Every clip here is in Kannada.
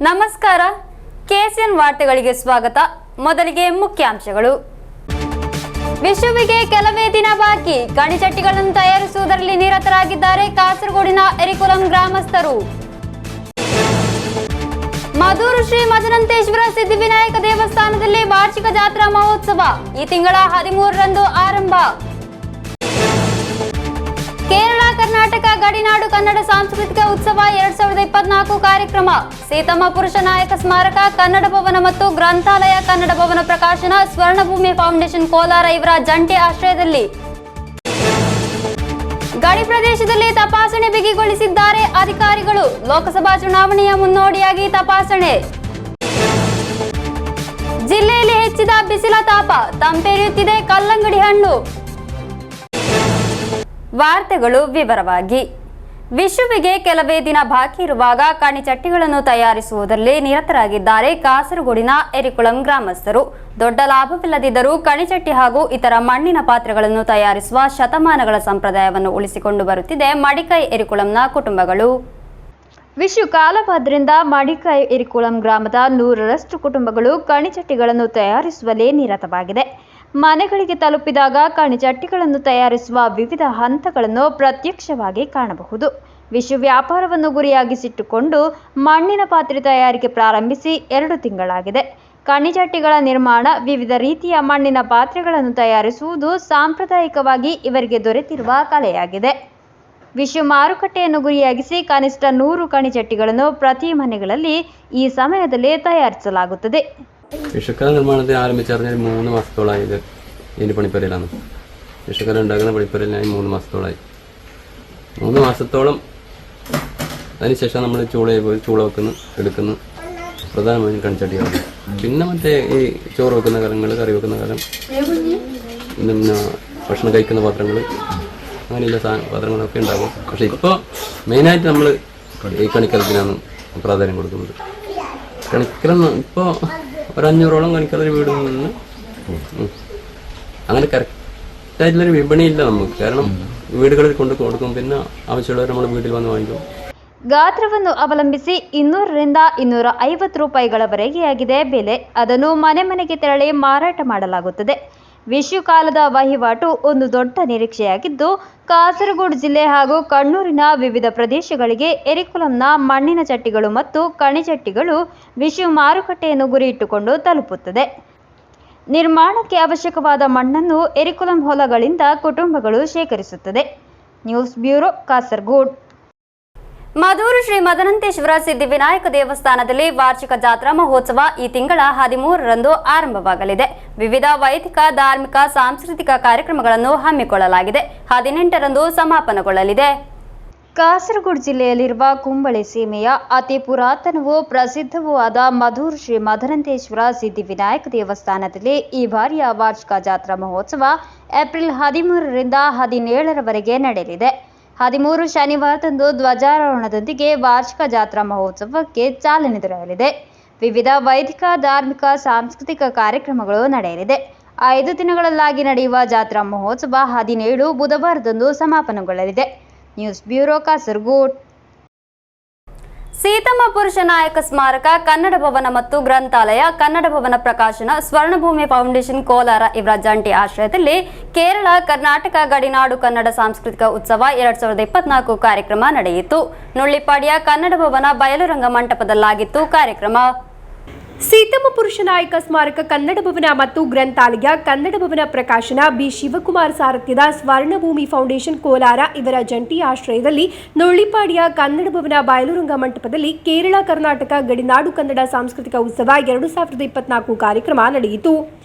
ನಮಸ್ಕಾರ, ಕೆಸಿಎನ್ ವಾರ್ತೆಗಳಿಗೆ ಸ್ವಾಗತ. ಮೊದಲಿಗೆ ಮುಖ್ಯಾಂಶಗಳು. ವಿಷುವಿಗೆ ಕೆಲವೇ ದಿನ ಬಾಕಿ, ಕಣಿಚಟ್ಟಿಗಳನ್ನು ತಯಾರಿಸುವುದರಲ್ಲಿ ನಿರತರಾಗಿದ್ದಾರೆ ಕಾಸರಗೋಡಿನ ಎರಿಕುಲಂ ಗ್ರಾಮಸ್ಥರು. ಮಧೂರು ಶ್ರೀ ಮದನಂತೇಶ್ವರ ಸಿದ್ಧಿವಿನಾಯಕ ದೇವಸ್ಥಾನದಲ್ಲಿ ವಾರ್ಷಿಕ ಜಾತ್ರಾ ಮಹೋತ್ಸವ ಈ ತಿಂಗಳ 13ರಂದು ಆರಂಭ. ಕೇರಳ ಕರ್ನಾಟಕ ಗಡಿನಾಡು ಕನ್ನಡ ಸಾಂಸ್ಕೃತಿಕ ಉತ್ಸವ 2024 ಕಾರ್ಯಕ್ರಮ. ಸೀತಮ್ಮ ಪುರುಷ ನಾಯಕ ಸ್ಮಾರಕ ಕನ್ನಡ ಭವನ ಮತ್ತು ಗ್ರಂಥಾಲಯ ಕನ್ನಡ ಭವನ ಪ್ರಕಾಶನ ಸ್ವರ್ಣಭೂಮಿ ಫೌಂಡೇಶನ್ ಕೋಲಾರ ಇವರ ಜಂಟಿ ಆಶ್ರಯದಲ್ಲಿ. ಗಡಿ ಪ್ರದೇಶದಲ್ಲಿ ತಪಾಸಣೆ ಬಿಗಿಗೊಳಿಸಿದ್ದಾರೆ ಅಧಿಕಾರಿಗಳು. ಲೋಕಸಭಾ ಚುನಾವಣೆಯ ಮುನ್ನೋಡಿಯಾಗಿ ತಪಾಸಣೆ. ಜಿಲ್ಲೆಯಲ್ಲಿ ಹೆಚ್ಚಿದ ಬಿಸಿಲ ತಾಪ, ತಂಪೆರೆಯುತ್ತಿದೆ ಕಲ್ಲಂಗಡಿ ಹಣ್ಣು. ವಾರ್ತೆಗಳು ವಿವರವಾಗಿ. ವಿಷುವಿಗೆ ಕೆಲವೇ ದಿನ ಬಾಕಿ ಇರುವಾಗ ಕಣಿಚಟ್ಟಿಗಳನ್ನು ತಯಾರಿಸುವುದರಲ್ಲಿ ನಿರತರಾಗಿದ್ದಾರೆ ಕಾಸರಗೋಡಿನ ಎರಿಕುಲಂ ಗ್ರಾಮಸ್ಥರು. ದೊಡ್ಡ ಲಾಭವಿಲ್ಲದಿದ್ದರೂ ಕಣಿಚಟ್ಟಿ ಹಾಗೂ ಇತರ ಮಣ್ಣಿನ ಪಾತ್ರೆಗಳನ್ನು ತಯಾರಿಸುವ ಶತಮಾನಗಳ ಸಂಪ್ರದಾಯವನ್ನು ಉಳಿಸಿಕೊಂಡು ಬರುತ್ತಿದೆ ಮಡಿಕೈ ಎರಿಕುಲಂನ ಕುಟುಂಬಗಳು. ವಿಷು ಕಾಲವಾದ್ದರಿಂದ ಮಡಿಕೈ ಎರಿಕುಲಂ ಗ್ರಾಮದ 100ರಷ್ಟು ಕುಟುಂಬಗಳು ಕಣಿಚಟ್ಟಿಗಳನ್ನು ತಯಾರಿಸುವಲ್ಲಿ ನಿರತವಾಗಿದೆ. ಮನೆಗಳಿಗೆ ತಲುಪಿದಾಗ ಕಣಿಚಟ್ಟಿಗಳನ್ನು ತಯಾರಿಸುವ ವಿವಿಧ ಹಂತಗಳನ್ನು ಪ್ರತ್ಯಕ್ಷವಾಗಿ ಕಾಣಬಹುದು. ವಿಷು ವ್ಯಾಪಾರವನ್ನು ಗುರಿಯಾಗಿಸಿಟ್ಟುಕೊಂಡು ಮಣ್ಣಿನ ಪಾತ್ರೆ ತಯಾರಿಕೆ ಪ್ರಾರಂಭಿಸಿ 2 ತಿಂಗಳಾಗಿದೆ. ಕಣಿಚಟ್ಟಿಗಳ ನಿರ್ಮಾಣ, ವಿವಿಧ ರೀತಿಯ ಮಣ್ಣಿನ ಪಾತ್ರೆಗಳನ್ನು ತಯಾರಿಸುವುದು ಸಾಂಪ್ರದಾಯಿಕವಾಗಿ ಇವರಿಗೆ ದೊರೆತಿರುವ ಕಲೆಯಾಗಿದೆ. ವಿಷು ಮಾರುಕಟ್ಟೆಯನ್ನು ಗುರಿಯಾಗಿಸಿ ಕನಿಷ್ಠ 100 ಕಣಿಚಟ್ಟಿಗಳನ್ನು ಪ್ರತಿ ಮನೆಗಳಲ್ಲಿ ഈ സമയದಲ್ಲಿ തയ്യാറാಸಲಾಗುತ್ತದೆ. വിഷുക്കല നിർമ്മാണത്തിന് ആരംഭിച്ചറിഞ്ഞാൽ 3 മാസത്തോളായി. ഇതിൻ്റെ പണിപ്പരയിലാണ്. വിഷുക്കല ഉണ്ടാക്കുന്ന പണിപ്പരയിൽ ഞാൻ 3 മാസത്തോളായി. 3 മാസത്തോളം അതിനുശേഷം നമ്മൾ ചൂള എടുക്കുന്നു പ്രധാനമായും കണിച്ചട്ടിയാണ്. പിന്നെ മറ്റേ ഈ ചോറ് വെക്കുന്ന കലങ്ങൾ, കറി വെക്കുന്ന കലം, പിന്നെ ഭക്ഷണം കഴിക്കുന്ന പാത്രങ്ങൾ, അങ്ങനെയുള്ള പാത്രങ്ങളൊക്കെ ഉണ്ടാകും. പക്ഷെ ഇപ്പോൾ മെയിനായിട്ട് നമ്മൾ ഈ കണിക്കലത്തിനാണ് പ്രാധാന്യം കൊടുക്കുന്നത്. കണിക്കലം ഇപ്പോൾ ഒരു 500ഓളം കണിക്കലൊരു വീടിൽ നിന്ന് അങ്ങനെ കറക്റ്റായിട്ടുള്ളൊരു വിപണിയില്ല നമുക്ക്. കാരണം വീടുകളിൽ കൊണ്ട് കൊടുക്കും, പിന്നെ ആവശ്യമുള്ളവർ നമ്മൾ വീട്ടിൽ വന്ന് വാങ്ങിക്കും. ಗಾತ್ರವನ್ನು ಅವಲಂಬಿಸಿ 200ರಿಂದ 250 ರೂಪಾಯಿಗಳವರೆಗೆ ಆಗಿದೆ ಬೆಲೆ. ಅದನ್ನು ಮನೆಗೆ ತೆರಳಿ ಮಾರಾಟ ಮಾಡಲಾಗುತ್ತದೆ. ವಿಷು ಕಾಲದ ವಹಿವಾಟು ಒಂದು ದೊಡ್ಡ ನಿರೀಕ್ಷೆಯಾಗಿದ್ದು, ಕಾಸರಗೋಡು ಜಿಲ್ಲೆ ಹಾಗೂ ಕಣ್ಣೂರಿನ ವಿವಿಧ ಪ್ರದೇಶಗಳಿಗೆ ಎರಿಕುಲಂನ ಮಣ್ಣಿನ ಚಟ್ಟಿಗಳು ಮತ್ತು ಕಣಿಚಟ್ಟಿಗಳು ವಿಷು ಮಾರುಕಟ್ಟೆಯನ್ನು ಗುರಿಯಿಟ್ಟುಕೊಂಡು ತಲುಪುತ್ತದೆ. ನಿರ್ಮಾಣಕ್ಕೆ ಅವಶ್ಯಕವಾದ ಮಣ್ಣನ್ನು ಎರಿಕುಲಂ ಹೊಲಗಳಿಂದ ಕುಟುಂಬಗಳು ಶೇಖರಿಸುತ್ತದೆ. News bureau, Kasaragod. ಮಧೂರು ಶ್ರೀ ಮದನಂತೇಶ್ವರ ಸಿದ್ಧಿವಿನಾಯಕ ದೇವಸ್ಥಾನದಲ್ಲಿ ವಾರ್ಷಿಕ ಜಾತ್ರಾ ಮಹೋತ್ಸವ ಈ ತಿಂಗಳ 13ರಂದು ಆರಂಭವಾಗಲಿದೆ. ವಿವಿಧ ವೈದಿಕ, ಧಾರ್ಮಿಕ, ಸಾಂಸ್ಕೃತಿಕ ಕಾರ್ಯಕ್ರಮಗಳನ್ನು ಹಮ್ಮಿಕೊಳ್ಳಲಾಗಿದೆ. 18ರಂದು ಸಮಾಪನಗೊಳ್ಳಲಿದೆ. ಕಾಸರಗೋಡು ಜಿಲ್ಲೆಯಲ್ಲಿರುವ ಕುಂಬಳೆ ಸೀಮೆಯ ಅತಿ ಪುರಾತನವೂ ಪ್ರಸಿದ್ಧವೂ ಆದ ಮಧೂರು ಶ್ರೀ ಮದನಂತೇಶ್ವರ ಸಿದ್ಧಿವಿನಾಯಕ ದೇವಸ್ಥಾನದಲ್ಲಿ ಈ ಬಾರಿಯ ವಾರ್ಷಿಕ ಜಾತ್ರಾ ಮಹೋತ್ಸವ ಏಪ್ರಿಲ್ 13ರಿಂದ 17ರವರೆಗೆ ನಡೆಯಲಿದೆ. 13 ಶನಿವಾರದಂದು ಧ್ವಜಾರೋಹಣದೊಂದಿಗೆ ವಾರ್ಷಿಕ ಜಾತ್ರಾ ಮಹೋತ್ಸವಕ್ಕೆ ಚಾಲನೆ ದೊರೆಯಲಿದೆ. ವಿವಿಧ ವೈದಿಕ, ಧಾರ್ಮಿಕ, ಸಾಂಸ್ಕೃತಿಕ ಕಾರ್ಯಕ್ರಮಗಳು ನಡೆಯಲಿದೆ. 5 ದಿನಗಳಲ್ಲಾಗಿ ನಡೆಯುವ ಜಾತ್ರಾ ಮಹೋತ್ಸವ 17 ಬುಧವಾರದಂದು ಸಮಾಪನಗೊಳ್ಳಲಿದೆ. News bureau, Kasaragod. ಸೀತಮ್ಮ ಪುರುಷ ನಾಯಕ ಸ್ಮಾರಕ ಕನ್ನಡ ಭವನ ಮತ್ತು ಗ್ರಂಥಾಲಯ ಕನ್ನಡ ಭವನ ಪ್ರಕಾಶನ ಸ್ವರ್ಣಭೂಮಿ ಫೌಂಡೇಶನ್ ಕೋಲಾರ ಇವರ ಜಂಟಿ ಆಶ್ರಯದಲ್ಲಿ ಕೇರಳ ಕರ್ನಾಟಕ ಗಡಿನಾಡು ಕನ್ನಡ ಸಾಂಸ್ಕೃತಿಕ ಉತ್ಸವ 2024 ಕಾರ್ಯಕ್ರಮ ನಡೆಯಿತು. ನುಳ್ಳಿಪಾಡಿಯ ಕನ್ನಡ ಭವನ ಬಯಲುರಂಗ ಮಂಟಪದಲ್ಲಾಗಿತ್ತು ಕಾರ್ಯಕ್ರಮ. ಸೀತಮ್ಮ ಪುರುಷ ನಾಯಕ ಸ್ಮಾರಕ ಕನ್ನಡ ಭವನ ಮತ್ತು ಗ್ರಂಥಾಲಯ ಕನ್ನಡ ಭವನ ಪ್ರಕಾಶನ ಬಿ ಶಿವಕುಮಾರ್ ಸಾರಥ್ಯದ ಸ್ವರ್ಣಭೂಮಿ ಫೌಂಡೇಶನ್ ಕೋಲಾರ ಇವರ ಜಂಟಿ ಆಶ್ರಯದಲ್ಲಿ ನುಳ್ಳಿಪಾಡಿಯ ಕನ್ನಡ ಭವನ ಬಯಲುರಂಗ ಮಂಟಪದಲ್ಲಿ ಕೇರಳ ಕರ್ನಾಟಕ ಗಡಿನಾಡು ಕನ್ನಡ ಸಾಂಸ್ಕೃತಿಕ ಉತ್ಸವ 2024 ಕಾರ್ಯಕ್ರಮ ನಡೆಯಿತು.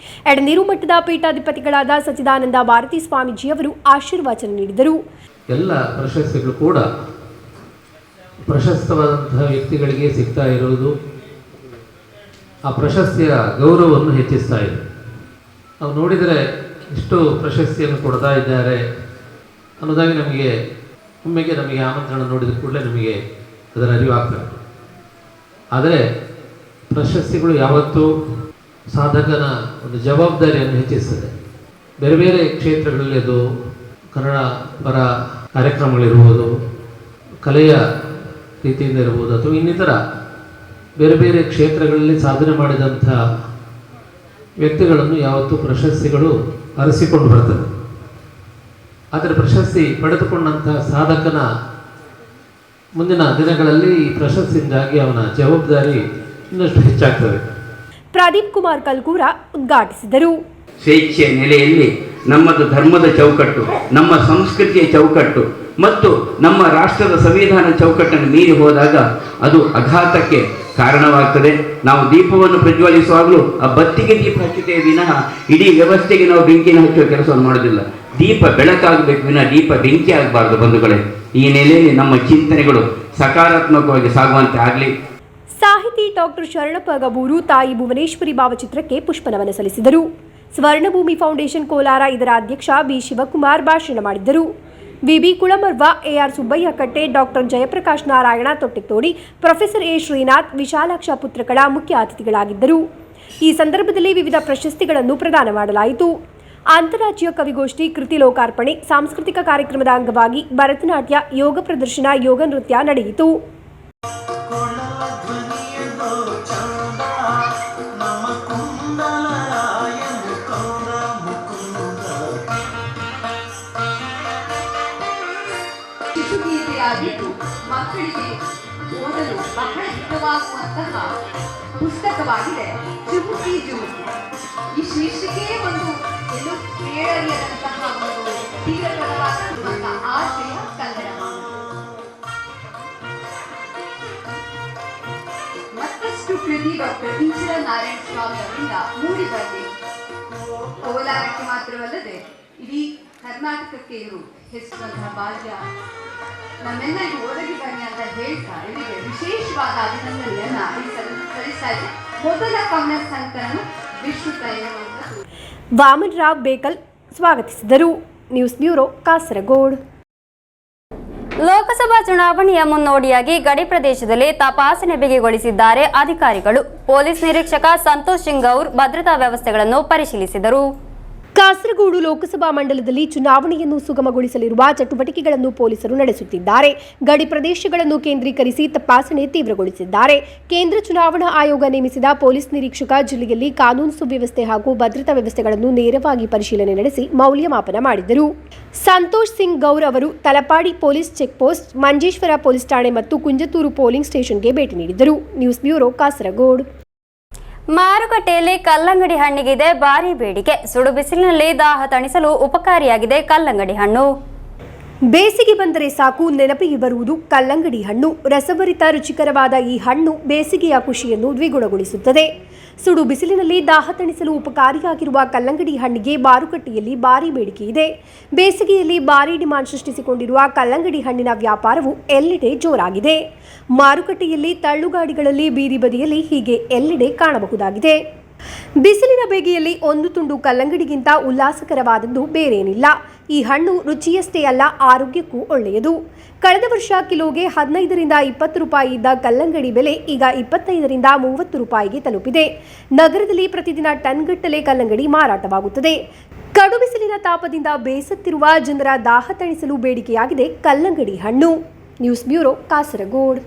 ಎಡನೀರು ಮಠದ ಪೀಠಾಧಿಪತಿಗಳಾದ ಸಚ್ಚಿದಾನಂದ ಭಾರತಿ ಸ್ವಾಮೀಜಿಯವರು ಆಶೀರ್ವಚನ ನೀಡಿದರು. ಎಲ್ಲ ಪ್ರಶಸ್ತಿಗಳು ಕೂಡ ಪ್ರಶಸ್ತವಾದಂತಹ ವ್ಯಕ್ತಿಗಳಿಗೆ ಸಿಗ್ತಾ ಇರುವುದು ಆ ಪ್ರಶಸ್ತಿಯ ಗೌರವವನ್ನು ಹೆಚ್ಚಿಸ್ತಾ ಇದೆ. ನಾವು ನೋಡಿದರೆ ಇಷ್ಟು ಪ್ರಶಸ್ತಿಯನ್ನು ಕೊಡ್ತಾ ಇದ್ದಾರೆ ಅನ್ನೋದಾಗಿ ಒಮ್ಮೆಗೆ ನಮಗೆ ಆಮಂತ್ರಣ ನೋಡಿದ ಕೂಡಲೇ ನಮಗೆ ಅದರ ಅರಿವಾಗ್ತದೆ. ಆದರೆ ಪ್ರಶಸ್ತಿಗಳು ಯಾವತ್ತೂ ಸಾಧಕನ ಒಂದು ಜವಾಬ್ದಾರಿಯನ್ನು ಹೆಚ್ಚಿಸ್ತದೆ. ಬೇರೆ ಬೇರೆ ಕ್ಷೇತ್ರಗಳಲ್ಲಿ ಅದು ಕನ್ನಡ ಪರ ಕಾರ್ಯಕ್ರಮಗಳಿರ್ಬೋದು, ಕಲೆಯ ರೀತಿಯಿಂದ ಇರ್ಬೋದು, ಅಥವಾ ಇನ್ನಿತರ ಬೇರೆ ಬೇರೆ ಕ್ಷೇತ್ರಗಳಲ್ಲಿ ಸಾಧನೆ ಮಾಡಿದಂಥ ವ್ಯಕ್ತಿಗಳನ್ನು ಯಾವತ್ತೂ ಪ್ರಶಸ್ತಿಗಳು ಅರಸಿಕೊಂಡು ಬರ್ತದೆ. ಆದರೆ ಪ್ರಶಸ್ತಿ ಪಡೆದುಕೊಂಡಂಥ ಸಾಧಕನ ಮುಂದಿನ ದಿನಗಳಲ್ಲಿ ಈ ಪ್ರಶಸ್ತಿಯಿಂದಾಗಿ ಅವನ ಜವಾಬ್ದಾರಿ ಇನ್ನಷ್ಟು ಹೆಚ್ಚಾಗ್ತದೆ. ಪ್ರದೀಪ್ ಕುಮಾರ್ ಕಲ್ಕೂರ ಉದ್ಘಾಟಿಸಿದರು. ಸ್ವೇಚ್ಛೆಯ ನೆಲೆಯಲ್ಲಿ ನಮ್ಮದು ಧರ್ಮದ ಚೌಕಟ್ಟು, ನಮ್ಮ ಸಂಸ್ಕೃತಿಯ ಚೌಕಟ್ಟು ಮತ್ತು ನಮ್ಮ ರಾಷ್ಟ್ರದ ಸಂವಿಧಾನ ಚೌಕಟ್ಟನ್ನು ಮೀರಿ ಹೋದಾಗ ಅದು ಅಘಾತಕ್ಕೆ ಕಾರಣವಾಗ್ತದೆ. ನಾವು ದೀಪವನ್ನು ಪ್ರಜ್ವಲಿಸುವಾಗಲೂ ಆ ಬತ್ತಿಗೆ ದೀಪ ಹಚ್ಚುತ್ತೇವೆ ವಿನಃ ಇಡೀ ವ್ಯವಸ್ಥೆಗೆ ನಾವು ಬೆಂಕಿನ ಹಚ್ಚುವ ಕೆಲಸವನ್ನು ಮಾಡೋದಿಲ್ಲ. ದೀಪ ಬೆಳಕಾಗಬೇಕು ವಿನಃ ದೀಪ ಬೆಂಕಿ ಆಗಬಾರ್ದು. ಬಂಧುಗಳೇ, ಈ ನೆಲೆಯಲ್ಲಿ ನಮ್ಮ ಚಿಂತನೆಗಳು ಸಕಾರಾತ್ಮಕವಾಗಿ ಸಾಗುವಂತೆ ಆಗಲಿ. ಸಾಹಿತಿ ಡಾಕ್ಟರ್ ಶರಣಪ್ಪ ಗಬೂರು ತಾಯಿ ಭುವನೇಶ್ವರಿ ಭಾವಚಿತ್ರಕ್ಕೆ ಪುಷ್ಪನಮನ ಸಲ್ಲಿಸಿದರು. ಸ್ವರ್ಣಭೂಮಿ ಫೌಂಡೇಶನ್ ಕೋಲಾರ ಇದರ ಅಧ್ಯಕ್ಷ ಬಿ ಶಿವಕುಮಾರ್ ಭಾಷಣ ಮಾಡಿದ್ದರು. VB ಕುಳಮರ್ವ, A R Subbaiah Katte, doctor Jayaprakash Narayana Thottithodi, professor A Srinath, Vishalaksha Puthrakala ಮುಖ್ಯ ಅತಿಥಿಗಳಾಗಿದ್ದರು. ಈ ಸಂದರ್ಭದಲ್ಲಿ ವಿವಿಧ ಪ್ರಶಸ್ತಿಗಳನ್ನು ಪ್ರದಾನ ಮಾಡಲಾಯಿತು. ಅಂತಾರಾಜ್ಯ ಕವಿಗೋಷ್ಠಿ, ಕೃತಿ ಲೋಕಾರ್ಪಣೆ, ಸಾಂಸ್ಕೃತಿಕ ಕಾರ್ಯಕ್ರಮದ ಅಂಗವಾಗಿ ಭರತನಾಟ್ಯ, ಯೋಗ ಪ್ರದರ್ಶನ, ಯೋಗ ನೃತ್ಯ ನಡೆಯಿತು. ಮಕ್ಕಳಿಗೆ ಓದಲು ಬಹಳ ಹಿತವಾಗುವಂತಹ ಪುಸ್ತಕವಾಗಿದೆ ಜುಮುಕಿ ಜುಮುಕಿ. ಈ ಶೀರ್ಷಿಕೆಯೇ ಒಂದು ಎಲ್ಲೂ ಕೇಳರಿಯದಂತಹ ಒಂದು ತೀವ್ರತರವಾದ ಆಶಯ ಕನ್ನಡ ಮತ್ತಷ್ಟು ಕೃತಿ ಡಾಕ್ಟರ್ ಇಂಚಿರ ನಾರಾಯಣ ಸ್ವಾಮಿ ಅವರಿಂದ ಮೂಡಿ ಬರಲಿ. ಕೋಲಾರಕ್ಕೆ ಮಾತ್ರವಲ್ಲದೆ ಇಡೀ ಕರ್ನಾಟಕಕ್ಕೆ ಇವರು ಹೆಸರುವಂತಹ ಭಾಗ್ಯ ನಮ್ಮೆಲ್ಲರಿಗೂ ಒದಗಿದ್ದಾನೆ ಅಂತ ಹೇಳ್ತಾ ಇವರಿಗೆ ವಿಶೇಷವಾದ ಅಭಿನಂದನೆಯನ್ನ ಸಲ್ಲಿಸ್ತಾ ಇದೆ. ಮೊದಲ ಕವನ ಸಂಕಲನ ವಿಶ್ರುತ ಎನ್ನುವಂಥದ್ದು. ವಾಮನ್ ರಾವ್ ಬೇಕಲ್ ಸ್ವಾಗತಿಸಿದರು. News bureau, Kasaragod. ಲೋಕಸಭಾ ಚುನಾವಣೆಯ ಮುನ್ನೋಡಿಯಾಗಿ ಗಡಿ ಪ್ರದೇಶದಲ್ಲಿ ತಪಾಸಣೆ ಬಿಗಿಗೊಳಿಸಿದ್ದಾರೆ ಅಧಿಕಾರಿಗಳು. ಪೊಲೀಸ್ ನಿರೀಕ್ಷಕ ಸಂತೋಷ್ ಸಿಂಗ್ ಗೌರ್ ಭದ್ರತಾ ವ್ಯವಸ್ಥೆಗಳನ್ನು ಪರಿಶೀಲಿಸಿದರು. ಕಾಸರಗೋಡು ಲೋಕಸಭಾ ಮಂಡಲದಲ್ಲಿ ಚುನಾವಣೆಯನ್ನು ಸುಗಮಗೊಳಿಸಲಿರುವ ಚಟುವಟಿಕೆಗಳನ್ನು ಪೊಲೀಸರು ನಡೆಸುತ್ತಿದ್ದಾರೆ. ಗಡಿ ಪ್ರದೇಶಗಳನ್ನು ಕೇಂದ್ರೀಕರಿಸಿ ತಪಾಸಣೆ ತೀವ್ರಗೊಳಿಸಿದ್ದಾರೆ. ಕೇಂದ್ರ ಚುನಾವಣಾ ಆಯೋಗ ನೇಮಿಸಿದ ಪೊಲೀಸ್ ನಿರೀಕ್ಷಕ ಜಿಲ್ಲೆಯಲ್ಲಿ ಕಾನೂನು ಸುವ್ಯವಸ್ಥೆ ಹಾಗೂ ಭದ್ರತಾ ವ್ಯವಸ್ಥೆಗಳನ್ನು ನೇರವಾಗಿ ಪರಿಶೀಲನೆ ನಡೆಸಿ ಮೌಲ್ಯಮಾಪನ ಮಾಡಿದರು. ಸಂತೋಷ್ ಸಿಂಗ್ ಗೌರ್ ಅವರು Talapady police checkpost, Manjeshwar police ಠಾಣೆ ಮತ್ತು ಕುಂಜತೂರು ಪೋಲಿಂಗ್ ಸ್ಟೇಷನ್ಗೆ ಭೇಟಿ ನೀಡಿದರು. News bureau, Kasaragod. ಮಾರುಕಟ್ಟೆಯಲ್ಲಿ ಕಲ್ಲಂಗಡಿ ಹಣ್ಣಿಗಿದೆ ಭಾರಿ ಬೇಡಿಕೆ. ಸುಡು ಬಿಸಿಲಿನಲ್ಲಿ ದಾಹ ತಣಿಸಲು ಉಪಕಾರಿಯಾಗಿದೆ ಕಲ್ಲಂಗಡಿ ಹಣ್ಣು. ಬೇಸಿಗೆ ಬಂದರೆ ಸಾಕು ನೆನಪಿಗೆ ಬರುವುದು ಕಲ್ಲಂಗಡಿ ಹಣ್ಣು. ರಸಭರಿತ ರುಚಿಕರವಾದ ಈ ಹಣ್ಣು ಬೇಸಿಗೆಯ ಖುಷಿಯನ್ನು ದ್ವಿಗುಣಗೊಳಿಸುತ್ತದೆ. ಸುಡು ಬಿಸಿಲಿನಲ್ಲಿ ದಾಹ ತಣಿಸಲು ಉಪಕಾರಿಯಾಗಿರುವ ಕಲ್ಲಂಗಡಿ ಹಣ್ಣಿಗೆ ಮಾರುಕಟ್ಟೆಯಲ್ಲಿ ಭಾರಿ ಬೇಡಿಕೆ ಇದೆ. ಬೇಸಿಗೆಯಲ್ಲಿ ಭಾರಿ ಡಿಮಾಂಡ್ ಸೃಷ್ಟಿಸಿಕೊಂಡಿರುವ ಕಲ್ಲಂಗಡಿ ಹಣ್ಣಿನ ವ್ಯಾಪಾರವು ಎಲ್ಲೆಡೆ ಜೋರಾಗಿದೆ. ಮಾರುಕಟ್ಟೆಯಲ್ಲಿ ತಳ್ಳುಗಾಡಿಗಳಲ್ಲಿ ಬೀದಿ ಬದಿಯಲ್ಲಿ ಹೀಗೆ ಎಲ್ಲೆಡೆ ಕಾಣಬಹುದಾಗಿದೆ. ಬಿಸಿಲಿನ ಬೇಗೆಯಲ್ಲಿ ಒಂದು ತುಂಡು ಕಲ್ಲಂಗಡಿಗಿಂತ ಉಲ್ಲಾಸಕರವಾದದ್ದು ಬೇರೇನಿಲ್ಲ. ಈ ಹಣ್ಣು ರುಚಿಯಷ್ಟೇ ಅಲ್ಲ, ಆರೋಗ್ಯಕ್ಕೂ ಒಳ್ಳೆಯದು. ಕಳೆದ ವರ್ಷ ಕಿಲೋಗೆ 15ರಿಂದ 20 ರೂಪಾಯಿ ಇದ್ದ ಕಲ್ಲಂಗಡಿ ಬೆಲೆ ಈಗ 25ರಿಂದ 30 ರೂಪಾಯಿಗೆ ತಲುಪಿದೆ. ನಗರದಲ್ಲಿ ಪ್ರತಿದಿನ ಟನ್ಗಟ್ಟಲೆ ಕಲ್ಲಂಗಡಿ ಮಾರಾಟವಾಗುತ್ತದೆ. ಕಡು ಬಿಸಿಲಿನ ತಾಪದಿಂದ ಬೇಸತ್ತಿರುವ ಜನರ ದಾಹ ತಣಿಸಲು ಬೇಡಿಕೆಯಾಗಿದೆ ಕಲ್ಲಂಗಡಿ ಹಣ್ಣು. News bureau, Kasaragod.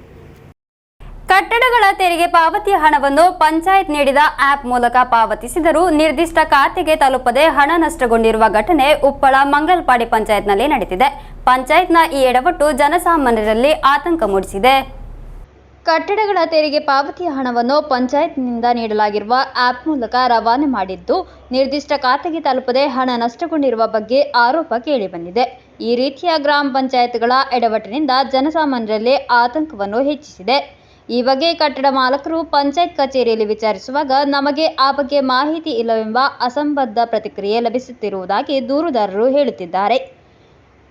ಕಟ್ಟಡಗಳ ತೆರಿಗೆ ಪಾವತಿಯ ಹಣವನ್ನು ಪಂಚಾಯತ್ ನೀಡಿದ ಆಪ್ ಮೂಲಕ ಪಾವತಿಸಿದರೂ ನಿರ್ದಿಷ್ಟ ಖಾತೆಗೆ ತಲುಪದೆ ಹಣ ನಷ್ಟಗೊಂಡಿರುವ ಘಟನೆ ಉಪ್ಪಳ ಮಂಗಲ್ಪಾಡಿ ಪಂಚಾಯತ್ನಲ್ಲಿ ನಡೆದಿದೆ. ಪಂಚಾಯತ್ನ ಈ ಎಡವಟ್ಟು ಜನಸಾಮಾನ್ಯರಲ್ಲಿ ಆತಂಕ ಮೂಡಿಸಿದೆ. ಕಟ್ಟಡಗಳ ತೆರಿಗೆ ಪಾವತಿಯ ಹಣವನ್ನು ಪಂಚಾಯತ್ನಿಂದ ನೀಡಲಾಗಿರುವ ಆಪ್ ಮೂಲಕ ರವಾನೆ ಮಾಡಿದ್ದು ನಿರ್ದಿಷ್ಟ ಖಾತೆಗೆ ತಲುಪದೆ ಹಣ ನಷ್ಟಗೊಂಡಿರುವ ಬಗ್ಗೆ ಆರೋಪ ಕೇಳಿಬಂದಿದೆ. ಈ ರೀತಿಯ ಗ್ರಾಮ ಪಂಚಾಯತ್ಗಳ ಎಡವಟ್ಟಿನಿಂದ ಜನಸಾಮಾನ್ಯರಲ್ಲಿ ಆತಂಕವನ್ನು ಹೆಚ್ಚಿಸಿದೆ. ಈ ಬಗ್ಗೆ ಕಟ್ಟಡ ಮಾಲಕರು ಪಂಚಾಯತ್ ಕಚೇರಿಯಲ್ಲಿ ವಿಚಾರಿಸುವಾಗ ನಮಗೆ ಆ ಬಗ್ಗೆ ಮಾಹಿತಿ ಇಲ್ಲವೆಂಬ ಅಸಂಬದ್ಧ ಪ್ರತಿಕ್ರಿಯೆ ಲಭಿಸುತ್ತಿರುವುದಾಗಿ ದೂರುದಾರರು ಹೇಳುತ್ತಿದ್ದಾರೆ.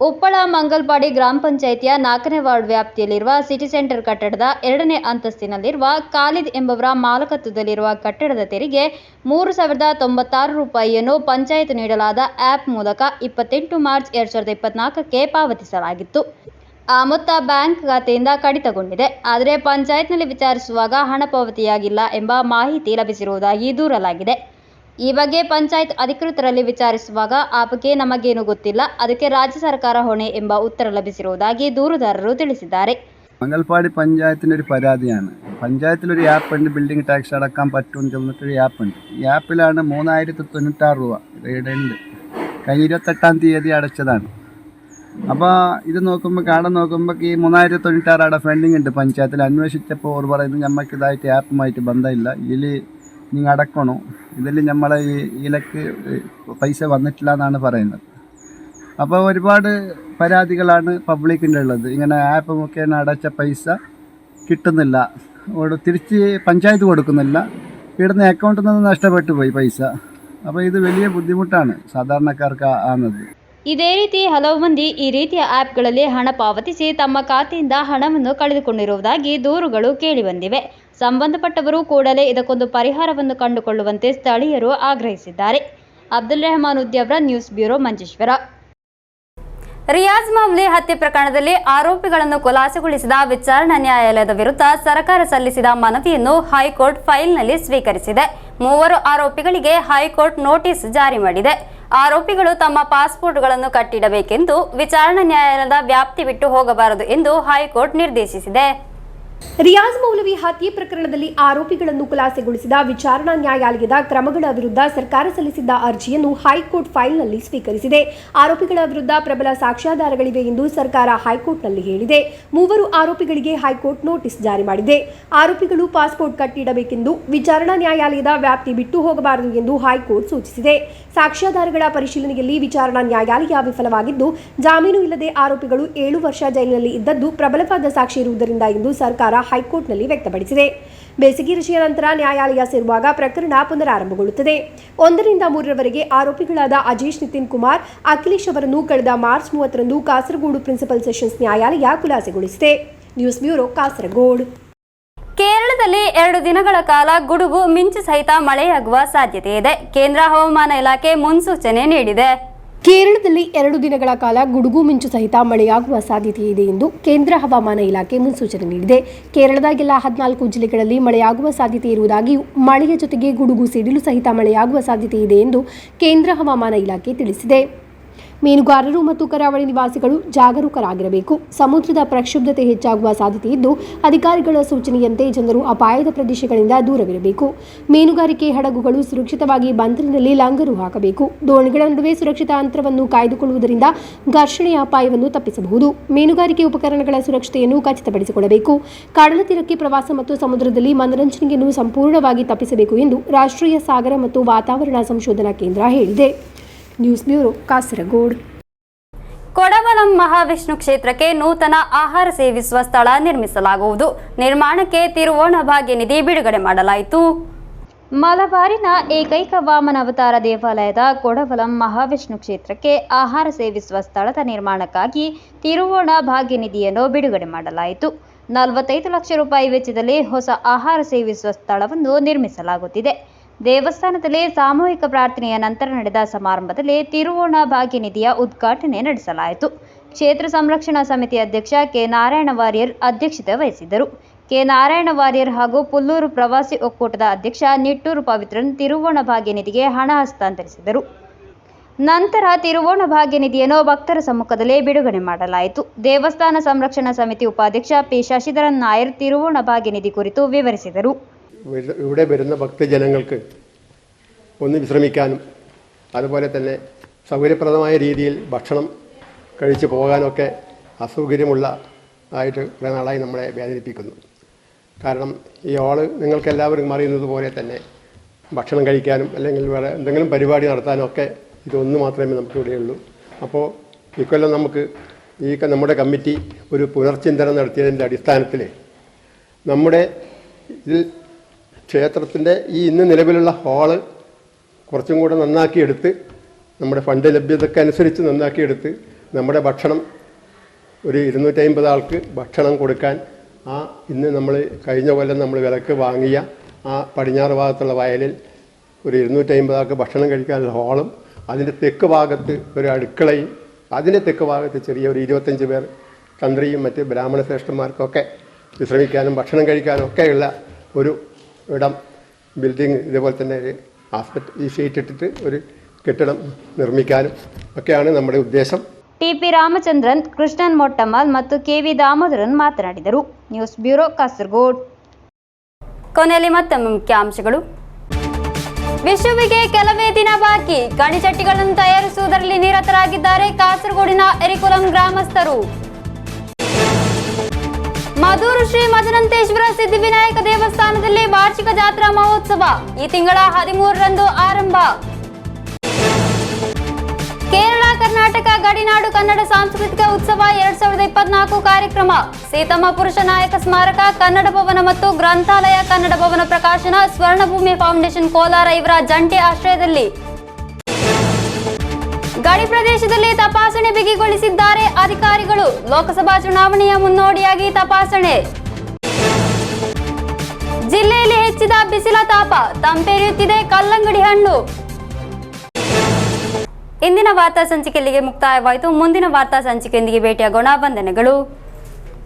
ಉಪ್ಪಳ ಮಂಗಲ್ಪಾಡಿ ಗ್ರಾಮ ಪಂಚಾಯಿತಿಯ 4ನೇ ವಾರ್ಡ್ ವ್ಯಾಪ್ತಿಯಲ್ಲಿರುವ ಸಿಟಿ ಸೆಂಟರ್ ಕಟ್ಟಡದ 2ನೇ ಅಂತಸ್ತಿನಲ್ಲಿರುವ ಖಾಲಿದ್ ಎಂಬವರ ಮಾಲಕತ್ವದಲ್ಲಿರುವ ಕಟ್ಟಡದ ತೆರಿಗೆ 3,096 ರೂಪಾಯಿಯನ್ನು ಪಂಚಾಯತ್ ನೀಡಲಾದ ಆ್ಯಪ್ ಮೂಲಕ 28 ಮಾರ್ಚ್ 2024ಕ್ಕೆ ಪಾವತಿಸಲಾಗಿತ್ತು. ಆ ಮೊತ್ತ ಬ್ಯಾಂಕ್ ಖಾತೆಯಿಂದ ಕಡಿತಗೊಂಡಿದೆ. ಆದರೆ ಪಂಚಾಯತ್ನಲ್ಲಿ ವಿಚಾರಿಸುವಾಗ ಹಣ ಪಾವತಿಯಾಗಿಲ್ಲ ಎಂಬ ಮಾಹಿತಿ ಲಭಿಸಿರುವುದಾಗಿ ದೂರಲಾಗಿದೆ. ಈ ಬಗ್ಗೆ ಪಂಚಾಯತ್ ಅಧಿಕೃತರಲ್ಲಿ ವಿಚಾರಿಸುವಾಗ ಆ ಬಗ್ಗೆ ನಮಗೇನು ಗೊತ್ತಿಲ್ಲ, ಅದಕ್ಕೆ ರಾಜ್ಯ ಸರ್ಕಾರ ಹೊಣೆ ಎಂಬ ಉತ್ತರ ലഭിച്ചിരുವುದಾಗಿ ദൂരുദാരರು ತಿಳಿಸಿದ್ದಾರೆ. മംഗൽപാടി പഞ്ചായത്തിൻ്റെ ഒരു പരാതിയാണ് പഞ്ചായത്തിലൊരു ആപ്പുണ്ട്, ബിൽഡിംഗ് ടാക്സ് അടക്കാൻ പറ്റുമെന്ന് പറഞ്ഞിട്ടൊരു ആപ്പുണ്ട്. ഈ ആപ്പിലാണ് 3096 രൂപ ഇവിടെ ഉണ്ട്. കഴിഞ്ഞ 28-ാം തീയതി അടച്ചതാണ്. അപ്പോൾ ഇത് നോക്കുമ്പോൾ ഈ 3096 അവിടെ പെൻഡിങ് ഉണ്ട്. പഞ്ചായത്തിൽ അന്വേഷിച്ചപ്പോൾ അവർ പറയുന്നത് നമുക്ക് ഇതായിട്ട് ആപ്പുമായിട്ട് ബന്ധമില്ല, ഇതിൽ നിങ്ങൾ അടക്കണോ, ഇതിൽ നമ്മളെ ഇതിലേക്ക് പൈസ വന്നിട്ടില്ല എന്നാണ് പറയുന്നത്. അപ്പോൾ ഒരുപാട് പരാതികളാണ് പബ്ലിക്കിൻ്റെ ഉള്ളത്. ഇങ്ങനെ ആപ്പ് മുഖേന അടച്ച പൈസ കിട്ടുന്നില്ല, തിരിച്ച് പഞ്ചായത്ത് കൊടുക്കുന്നില്ല, ഇവിടുന്ന് അക്കൗണ്ടിൽ നിന്ന് നഷ്ടപ്പെട്ടു പോയി പൈസ. അപ്പോൾ ഇത് വലിയ ಬುದ್ಧಿമുട്ടാണ് ಸಾಧಾರಣക്കാർക്ക് ಆನದು. ಇದೇ ರೀತಿ ಹಲವು ಮಂದಿ ಈ ರೀತಿಯ ಆ್ಯಪ್ಗಳಲ್ಲಿ ಹಣ ಪಾವತಿಸಿ ತಮ್ಮ ಖಾತೆಯಿಂದ ಹಣವನ್ನು ಕಳೆದುಕೊಂಡಿರುವುದಾಗಿ ದೂರುಗಳು ಕೇಳಿಬಂದಿವೆ. ಸಂಬಂಧಪಟ್ಟವರು ಕೂಡಲೇ ಇದಕ್ಕೊಂದು ಪರಿಹಾರವನ್ನು ಕಂಡುಕೊಳ್ಳುವಂತೆ ಸ್ಥಳೀಯರು ಆಗ್ರಹಿಸಿದ್ದಾರೆ. Abdul Rehman Udyavar, news bureau, Manjeshwar. ರಿಯಾಜ್ ಮೌಲ್ವಿ ಹತ್ಯೆ ಪ್ರಕರಣದಲ್ಲಿ ಆರೋಪಿಗಳನ್ನು ಖುಲಾಸೆಗೊಳಿಸಿದ ವಿಚಾರಣಾ ನ್ಯಾಯಾಲಯದ ವಿರುದ್ಧ ಸರ್ಕಾರ ಸಲ್ಲಿಸಿದ ಮನವಿಯನ್ನು ಹೈಕೋರ್ಟ್ ಫೈಲ್ನಲ್ಲಿ ಸ್ವೀಕರಿಸಿದೆ. 3 ಆರೋಪಿಗಳಿಗೆ ಹೈಕೋರ್ಟ್ ನೋಟಿಸ್ ಜಾರಿ ಮಾಡಿದೆ. ಆರೋಪಿಗಳು ತಮ್ಮ ಪಾಸ್ಪೋರ್ಟ್ಗಳನ್ನು ಕಟ್ಟಿಡಬೇಕೆಂದು, ವಿಚಾರಣಾ ನ್ಯಾಯಾಲಯದ ವ್ಯಾಪ್ತಿ ಬಿಟ್ಟು ಹೋಗಬಾರದು ಎಂದು ಹೈಕೋರ್ಟ್ ನಿರ್ದೇಶಿಸಿದೆ. ರಿಯಾಜ್ ಮೌಲವಿ ಹತ್ಯೆ ಪ್ರಕರಣದಲ್ಲಿ ಆರೋಪಿಗಳನ್ನು ಖುಲಾಸೆಗೊಳಿಸಿದ ವಿಚಾರಣಾ ನ್ಯಾಯಾಲಯದ ಕ್ರಮಗಳ ವಿರುದ್ಧ ಸರ್ಕಾರ ಸಲ್ಲಿಸಿದ್ದ ಅರ್ಜಿಯನ್ನು ಹೈಕೋರ್ಟ್ ಫೈಲ್ನಲ್ಲಿ ಸ್ವೀಕರಿಸಿದೆ. ಆರೋಪಿಗಳ ವಿರುದ್ಧ ಪ್ರಬಲ ಸಾಕ್ಷ್ಯಾಧಾರಗಳಿವೆ ಎಂದು ಸರ್ಕಾರ ಹೈಕೋರ್ಟ್ನಲ್ಲಿ ಹೇಳಿದೆ. 3 ಆರೋಪಿಗಳಿಗೆ ಹೈಕೋರ್ಟ್ ನೋಟಿಸ್ ಜಾರಿ ಮಾಡಿದೆ. ಆರೋಪಿಗಳು ಪಾಸ್ಪೋರ್ಟ್ ಕಟ್ಟಿಡಬೇಕೆಂದು, ವಿಚಾರಣಾ ನ್ಯಾಯಾಲಯದ ವ್ಯಾಪ್ತಿ ಬಿಟ್ಟು ಹೋಗಬಾರದು ಎಂದು ಹೈಕೋರ್ಟ್ ಸೂಚಿಸಿದೆ. ಸಾಕ್ಷ್ಯಾಧಾರಗಳ ಪರಿಶೀಲನೆಯಲ್ಲಿ ವಿಚಾರಣಾ ನ್ಯಾಯಾಲಯ ವಿಫಲವಾಗಿದ್ದು, ಜಾಮೀನು ಇಲ್ಲದೆ ಆರೋಪಿಗಳು 7 ವರ್ಷ ಜೈಲಿನಲ್ಲಿ ಇದ್ದದ್ದು ಪ್ರಬಲವಾದ ಸಾಕ್ಷಿ ಇರುವುದರಿಂದ ಎಂದು ಸರ್ಕಾರ ಹೈಕೋರ್ಟ್ನಲ್ಲಿ ವ್ಯಕ್ತಪಡಿಸಿದೆ. ಬೇಸಿಗೆ ರಜೆಯ ನಂತರ ನ್ಯಾಯಾಲಯ ಸೇರುವಾಗ ಪ್ರಕರಣ ಪುನರಾರಂಭಗೊಳ್ಳುತ್ತದೆ. 1 ರಿಂದ 3ರವರೆಗೆ ಆರೋಪಿಗಳಾದ ಅಜೇಶ್ ನಿತಿನ್ ಕುಮಾರ್, ಅಖಿಲೇಶ್ ಅವರನ್ನು ಕಳೆದ ಮಾರ್ಚ್ 30ರಂದು ಕಾಸರಗೋಡು ಪ್ರಿನ್ಸಿಪಲ್ ಸೆಷನ್ಸ್ ನ್ಯಾಯಾಲಯ ಖುಲಾಸೆಗೊಳಿಸಿದೆ. News bureau, Kasaragod. ಕೇರಳದಲ್ಲಿ 2 ದಿನಗಳ ಕಾಲ ಗುಡುಗು ಮಿಂಚು ಸಹಿತ ಮಳೆಯಾಗುವ ಸಾಧ್ಯತೆ ಇದೆ. ಕೇಂದ್ರ ಹವಾಮಾನ ಇಲಾಖೆ ಮುನ್ಸೂಚನೆ ನೀಡಿದೆ. ಕೇರಳದಲ್ಲಿ 2 ದಿನಗಳ ಕಾಲ ಗುಡುಗು ಮಿಂಚು ಸಹಿತ ಮಳೆಯಾಗುವ ಸಾಧ್ಯತೆ ಇದೆ ಎಂದು ಕೇಂದ್ರ ಹವಾಮಾನ ಇಲಾಖೆ ಮುನ್ಸೂಚನೆ ನೀಡಿದೆ. ಕೇರಳದಾಗೆಲ್ಲ 14 ಜಿಲ್ಲೆಗಳಲ್ಲಿ ಮಳೆಯಾಗುವ ಸಾಧ್ಯತೆ ಇರುವುದಾಗಿಯೂ ಮಳೆಯ ಜೊತೆಗೆ ಗುಡುಗು ಸಿಡಿಲು ಸಹಿತ ಮಳೆಯಾಗುವ ಸಾಧ್ಯತೆ ಇದೆ ಎಂದು ಕೇಂದ್ರ ಹವಾಮಾನ ಇಲಾಖೆ ತಿಳಿಸಿದೆ. ಮೀನುಗಾರರು ಮತ್ತು ಕರಾವಳಿ ನಿವಾಸಿಗಳು ಜಾಗರೂಕರಾಗಿರಬೇಕು. ಸಮುದ್ರದ ಪ್ರಕ್ಷುಬ್ಧತೆ ಹೆಚ್ಚಾಗುವ ಸಾಧ್ಯತೆ ಇದ್ದು, ಅಧಿಕಾರಿಗಳ ಸೂಚನೆಯಂತೆ ಜನರು ಅಪಾಯದ ಪ್ರದೇಶಗಳಿಂದ ದೂರವಿರಬೇಕು. ಮೀನುಗಾರಿಕೆ ಹಡಗುಗಳು ಸುರಕ್ಷಿತವಾಗಿ ಬಂದರಿನಲ್ಲಿ ಲಂಗರು ಹಾಕಬೇಕು. ದೋಣಿಗಳ ನಡುವೆ ಸುರಕ್ಷಿತ ಅಂತರವನ್ನು ಕಾಯ್ದುಕೊಳ್ಳುವುದರಿಂದ ಘರ್ಷಣೆಯ ಅಪಾಯವನ್ನು ತಪ್ಪಿಸಬಹುದು. ಮೀನುಗಾರಿಕೆ ಉಪಕರಣಗಳ ಸುರಕ್ಷತೆಯನ್ನು ಖಚಿತಪಡಿಸಿಕೊಳ್ಳಬೇಕು. ಕಡಲ ತೀರಕ್ಕೆ ಪ್ರವಾಸ ಮತ್ತು ಸಮುದ್ರದಲ್ಲಿ ಮನರಂಜನೆಯನ್ನು ಸಂಪೂರ್ಣವಾಗಿ ತಪ್ಪಿಸಬೇಕು ಎಂದು ರಾಷ್ಟ್ರೀಯ ಸಾಗರ ಮತ್ತು ವಾತಾವರಣ ಸಂಶೋಧನಾ ಕೇಂದ್ರ ಹೇಳಿದೆ. News bureau, Kasaragod. ಕೊಡವಲಂ ಮಹಾವಿಷ್ಣು ಕ್ಷೇತ್ರಕ್ಕೆ ನೂತನ ಆಹಾರ ಸೇವಿಸುವ ಸ್ಥಳ ನಿರ್ಮಿಸಲಾಗುವುದು. ನಿರ್ಮಾಣಕ್ಕೆ ತಿರುವೋಣ ಭಾಗ್ಯ ನಿಧಿ ಬಿಡುಗಡೆ ಮಾಡಲಾಯಿತು. ಮಲಬಾರಿನ ಏಕೈಕ ವಾಮನ ಅವತಾರ ದೇವಾಲಯದ ಕೊಡವಲಂ ಮಹಾವಿಷ್ಣು ಕ್ಷೇತ್ರಕ್ಕೆ ಆಹಾರ ಸೇವಿಸುವ ಸ್ಥಳದ ನಿರ್ಮಾಣಕ್ಕಾಗಿ ತಿರುವೋಣ ಭಾಗ್ಯ ನಿಧಿಯನ್ನು ಬಿಡುಗಡೆ ಮಾಡಲಾಯಿತು. 45 ಲಕ್ಷ ರೂಪಾಯಿ ವೆಚ್ಚದಲ್ಲಿ ಹೊಸ ಆಹಾರ ಸೇವಿಸುವ ಸ್ಥಳವನ್ನು ನಿರ್ಮಿಸಲಾಗುತ್ತಿದೆ. ದೇವಸ್ಥಾನದಲ್ಲಿ ಸಾಮೂಹಿಕ ಪ್ರಾರ್ಥನೆಯ ನಂತರ ನಡೆದ ಸಮಾರಂಭದಲ್ಲಿ ತಿರುವೋಣ ಭಾಗ್ಯ ನಿಧಿಯ ಉದ್ಘಾಟನೆ ನಡೆಸಲಾಯಿತು. ಕ್ಷೇತ್ರ ಸಂರಕ್ಷಣಾ ಸಮಿತಿ ಅಧ್ಯಕ್ಷ ಕೆ. ನಾರಾಯಣ ವಾರಿಯರ್ ಅಧ್ಯಕ್ಷತೆ ವಹಿಸಿದ್ದರು. ಕೆ. ನಾರಾಯಣ ವಾರಿಯರ್ ಹಾಗೂ ಪುಲ್ಲೂರು ಪ್ರವಾಸಿ ಒಕ್ಕೂಟದ ಅಧ್ಯಕ್ಷ ನಿಟ್ಟೂರು ಪವಿತ್ರನ್ ತಿರುವೋಣ ಭಾಗ್ಯ ನಿಧಿಗೆ ಹಣ ಹಸ್ತಾಂತರಿಸಿದರು. ನಂತರ ತಿರುವೋಣ ಭಾಗ್ಯ ನಿಧಿಯನ್ನು ಭಕ್ತರ ಸಮ್ಮುಖದಲ್ಲೇ ಬಿಡುಗಡೆ ಮಾಡಲಾಯಿತು. ದೇವಸ್ಥಾನ ಸಂರಕ್ಷಣಾ ಸಮಿತಿ ಉಪಾಧ್ಯಕ್ಷ ಪಿ. ಶಶಿಧರನ್ ನಾಯರ್ ತಿರುವೋಣ ಭಾಗ್ಯ ನಿಧಿ ಕುರಿತು ವಿವರಿಸಿದರು. ഇവിടെ വരുന്ന ഭക്തജനങ്ങൾക്ക് ഒന്ന് വിശ്രമിക്കാനും അതുപോലെ തന്നെ സൗകര്യപ്രദമായ രീതിയിൽ ഭക്ഷണം കഴിച്ചു പോകാനൊക്കെ അസൗകര്യമുള്ള ആയിട്ട് കുറേ നാളായി നമ്മളെ വേദനിപ്പിക്കുന്നു. കാരണം ഈ ഹാള് നിങ്ങൾക്കെല്ലാവർക്കും അറിയുന്നത് പോലെ തന്നെ ഭക്ഷണം കഴിക്കാനും അല്ലെങ്കിൽ വേറെ എന്തെങ്കിലും പരിപാടി നടത്താനും ഒക്കെ ഇതൊന്നു മാത്രമേ നമുക്കിവിടെയുള്ളൂ. അപ്പോൾ ഇക്കൊല്ലം നമുക്ക് നമ്മുടെ കമ്മിറ്റി ഒരു പുനർചിന്തനം നടത്തിയതിൻ്റെ അടിസ്ഥാനത്തിൽ നമ്മുടെ ഇതിൽ ക്ഷേത്രത്തിൻ്റെ ഇന്ന് നിലവിലുള്ള ഹാള് കുറച്ചും കൂടെ നന്നാക്കിയെടുത്ത് നമ്മുടെ ഫണ്ട് ലഭ്യതയ്ക്ക് അനുസരിച്ച് നന്നാക്കിയെടുത്ത് നമ്മുടെ ഭക്ഷണം ഒരു 250 ആൾക്ക് ഭക്ഷണം കൊടുക്കാൻ ഇന്ന് നമ്മൾ കഴിഞ്ഞ കൊല്ലം നമ്മൾ വിലക്ക് വാങ്ങിയ പടിഞ്ഞാറ് ഭാഗത്തുള്ള വയലിൽ ഒരു 250 ആൾക്ക് ഭക്ഷണം കഴിക്കാനുള്ള ഹാളും അതിൻ്റെ തെക്ക് ഭാഗത്ത് ഒരു അടുക്കളയും അതിൻ്റെ തെക്ക് ഭാഗത്ത് ചെറിയ ഒരു 25 പേർ തന്ത്രിയും മറ്റ് ബ്രാഹ്മണ ശ്രേഷ്ഠന്മാർക്കൊക്കെ വിശ്രമിക്കാനും ഭക്ഷണം കഴിക്കാനും ഒക്കെയുള്ള ഒരു ഇടം ബിൽഡിംഗ് ഇതേപോലെ തന്നെ ഒരു ഈ ഷീറ്റ് ഇട്ടിട്ട് ഒരു കെട്ടിടം നിർമ്മിക്കാനും ഒക്കെയാണ് നമ്മുടെ ഉദ്ദേശം. ಟಿಪಿ ರಾಮಚಂದ್ರನ್, ಕೃಷ್ಣನ್ ಮೊಟ್ಟಮ್ಮಲ್ ಮತ್ತು ಕೆವಿ ದಾಮೋದರನ್ ಮಾತನಾಡಿದರು. News bureau, Kasaragod. ಕೊನೆಯಲ್ಲಿ ಮತ್ತೊಮ್ಮೆ ಮುಖ್ಯಾಂಶಗಳು. ವಿಶುವಿಗೆ ಕೆಲವೇ ದಿನ ಬಾಕಿ, ಗಣಿಚಟ್ಟಿಗಳನ್ನು ತಯಾರಿಸುವುದರಲ್ಲಿ ನಿರತರಾಗಿದ್ದಾರೆ ಕಾಸರಗೋಡಿನ ಎರಿಕುಲಂ ಗ್ರಾಮಸ್ಥರು. ಮಧೂರು ಶ್ರೀ ಮದನಂತೇಶ್ವರ ಸಿದ್ಧಿವಿನಾಯಕ ದೇವಸ್ಥಾನದಲ್ಲಿ ವಾರ್ಷಿಕ ಜಾತ್ರಾ ಮಹೋತ್ಸವ ಈ ತಿಂಗಳ 13ರಂದು ಆರಂಭ. ಕೇರಳ ಕರ್ನಾಟಕ ಗಡಿನಾಡು ಕನ್ನಡ ಸಾಂಸ್ಕೃತಿಕ ಉತ್ಸವ 2024 ಕಾರ್ಯಕ್ರಮ. ಸೀತಮ್ಮ ಪುರುಷ ನಾಯಕ ಸ್ಮಾರಕ ಕನ್ನಡ ಭವನ ಮತ್ತು ಗ್ರಂಥಾಲಯ ಕನ್ನಡ ಭವನ ಪ್ರಕಾಶನ ಸ್ವರ್ಣಭೂಮಿ ಫೌಂಡೇಶನ್ ಕೋಲಾರ ಇವರ ಜಂಟಿ ಆಶ್ರಯದಲ್ಲಿ. ಗಡಿ ಪ್ರದೇಶದಲ್ಲಿ ತಪಾಸಣೆ ಬಿಗಿಗೊಳಿಸಿದ್ದಾರೆ ಅಧಿಕಾರಿಗಳು. ಲೋಕಸಭಾ ಚುನಾವಣೆಯ ಮುನ್ನೋಡಿಯಾಗಿ ತಪಾಸಣೆ. ಜಿಲ್ಲೆಯಲ್ಲಿ ಹೆಚ್ಚಿದ ಬಿಸಿಲ ತಾಪ, ತಂಪೆರೆಯುತ್ತಿದೆ ಕಲ್ಲಂಗಡಿ ಹಣ್ಣು. ಇಂದಿನ ವಾರ್ತಾ ಸಂಚಿಕೆಯಲ್ಲಿಗೆ ಮುಕ್ತಾಯವಾಯಿತು. ಮುಂದಿನ ವಾರ್ತಾ ಸಂಚಿಕೆಯೊಂದಿಗೆ ಭೇಟಿಯಾಗೋಣ. ವಂದನೆಗಳು.